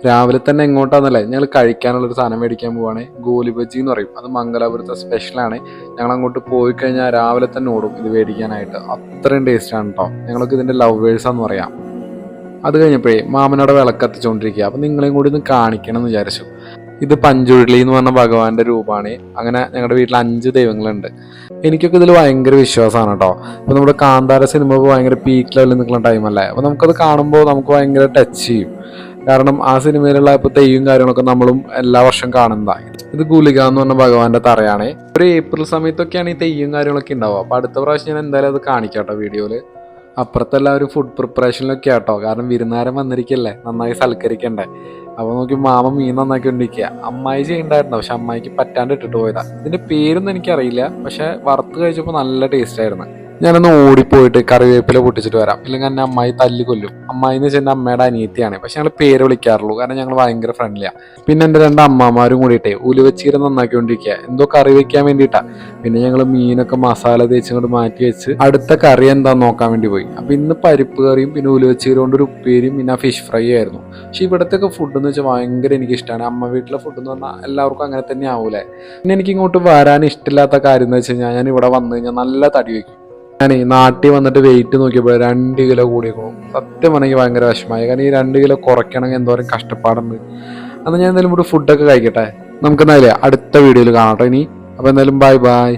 രാവിലെ തന്നെ എങ്ങോട്ടാന്നല്ലേ ഞങ്ങൾ കഴിക്കാനുള്ളൊരു സാധനം മേടിക്കാൻ പോവാണ്. ഗോലി ബജ്ജി എന്ന് പറയും. അത് മംഗലാപുരത്തെ സ്പെഷ്യലാണ്. ഞങ്ങൾ അങ്ങോട്ട് പോയി കഴിഞ്ഞാൽ രാവിലെ തന്നെ ഓടും ഇത് മേടിക്കാനായിട്ട്. അത്രയും ടേസ്റ്റാണ് കേട്ടോ. ഞങ്ങൾക്ക് ഇതിൻ്റെ ലവേഴ്സാന്ന് പറയാം. അത് കഴിഞ്ഞപ്പോഴേ മാമനോടെ വിളക്കത്തിച്ചുകൊണ്ടിരിക്കുക. അപ്പം നിങ്ങളെയും കൂടി ഒന്ന് കാണിക്കണം എന്ന് വിചാരിച്ചു. ഇത് പഞ്ചുരുളി എന്ന് പറഞ്ഞ ഭഗവാന്റെ രൂപമാണ്. അങ്ങനെ ഞങ്ങളുടെ വീട്ടിൽ 5 ദൈവങ്ങളുണ്ട്. എനിക്കൊക്കെ ഇതിൽ ഭയങ്കര വിശ്വാസമാണ് കേട്ടോ. അപ്പോൾ നമ്മുടെ കാന്താര സിനിമ ഭയങ്കര പീക്ക് ലെവലിൽ നിൽക്കുന്ന ടൈമല്ലേ. അപ്പോൾ നമുക്കത് കാണുമ്പോൾ നമുക്ക് ഭയങ്കര ടച്ച് ചെയ്യും. കാരണം ആ സിനിമയിലുള്ള ഇപ്പോൾ തെയ്യും കാര്യങ്ങളൊക്കെ നമ്മളും എല്ലാ വർഷം കാണുന്നതാണ്. ഇത് ഗുലിക എന്ന് പറഞ്ഞ ഭഗവാന്റെ തറയാണ്. ഒരു ഏപ്രിൽ സമയത്തൊക്കെയാണ് ഈ തെയ്യും കാര്യങ്ങളൊക്കെ ഉണ്ടാവുക. അപ്പോൾ അടുത്ത പ്രാവശ്യം ഞാൻ എന്തായാലും അത് കാണിക്കാട്ടോ വീഡിയോയിൽ. അപ്പുറത്തെല്ലാവരും ഫുഡ് പ്രിപ്പറേഷനിലൊക്കെ ആട്ടോ. കാരണം വിരുന്നുകാരൻ വന്നിരിക്കല്ലേ, നന്നായി സൽക്കരിക്കണ്ടേ. അപ്പോൾ നോക്കി മാമ മീൻ നന്നാക്കി കൊണ്ടിരിക്കുക. അമ്മായി ചെയ്യണ്ടായിരുന്നു, പക്ഷെ അമ്മായിക്ക് പറ്റാണ്ട് ഇട്ടിട്ട് പോയതാ. ഇതിന്റെ പേരൊന്നും എനിക്കറിയില്ല, പക്ഷെ വറുത്ത് കഴിച്ചപ്പോൾ നല്ല ടേസ്റ്റ് ആയിരുന്നു. ഞാനൊന്ന് ഓടിപ്പോയിട്ട് കറിവേപ്പില പൊട്ടിച്ചിട്ട് വരാം, ഇല്ലെങ്കിൽ എന്നെ അമ്മായി തല്ലി കൊല്ലും. അമ്മായി എന്ന് വെച്ചാൽ എൻ്റെ അമ്മയുടെ അനിയത്തിയാണ്, പക്ഷെ ഞങ്ങൾ പേര് വിളിക്കാറുള്ളൂ കാരണം ഞങ്ങൾ ഭയങ്കര ഫ്രണ്ട്ലിയാണ്. പിന്നെ എൻ്റെ 2 അമ്മമാരും കൂടിയിട്ടേ ഉലുവച്ചീര നന്നാക്കിക്കൊണ്ടിരിക്കുക, എന്തോ കറി വെക്കാൻ വേണ്ടിയിട്ടാ. പിന്നെ ഞങ്ങൾ മീനൊക്കെ മസാല തേച്ചിങ്ങോട്ട് മാറ്റി വെച്ച് അടുത്ത കറി എന്താന്ന് നോക്കാൻ വേണ്ടി പോയി. അപ്പം ഇന്ന് പരിപ്പ് കറിയും പിന്നെ ഉലുവച്ചീര കൊണ്ട് ഒരു ഉപ്പേരിയും പിന്നെ ഫിഷ് ഫ്രൈ ആയിരുന്നു. പക്ഷെ ഇവിടത്തെയൊക്കെ ഫുഡ് എന്ന് വെച്ചാൽ ഭയങ്കര എനിക്കിഷ്ടമാണ്. അമ്മ വീട്ടിലെ ഫുഡ് എന്ന് പറഞ്ഞാൽ എല്ലാവർക്കും അങ്ങനെ തന്നെ ആവൂലേ. പിന്നെ എനിക്ക് ഇങ്ങോട്ട് വരാൻ ഇഷ്ടമില്ലാത്ത കാര്യം എന്ന് വെച്ച് കഴിഞ്ഞാൽ ഞാൻ ഇവിടെ വന്നു കഴിഞ്ഞാൽ നല്ല തടി വയ്ക്കും. ഞാൻ നാട്ടിൽ വന്നിട്ട് വെയിറ്റ് നോക്കിയപ്പോൾ 2 കിലോ കൂടിയേക്കണം. സത്യം പറഞ്ഞെങ്കിൽ ഭയങ്കര വിഷമമായി. കാരണം ഈ 2 കിലോ കുറയ്ക്കണമെങ്കിൽ എന്തോരം കഷ്ടപ്പാടുണ്ട്. അന്ന് ഞാൻ എന്തായാലും ഇവിടെ ഫുഡൊക്കെ കഴിക്കട്ടെ. നമുക്ക് എന്തായാലും അടുത്ത വീഡിയോയിൽ കാണാം കേട്ടോ ഇനി. അപ്പോൾ എന്തായാലും ബൈ ബൈ.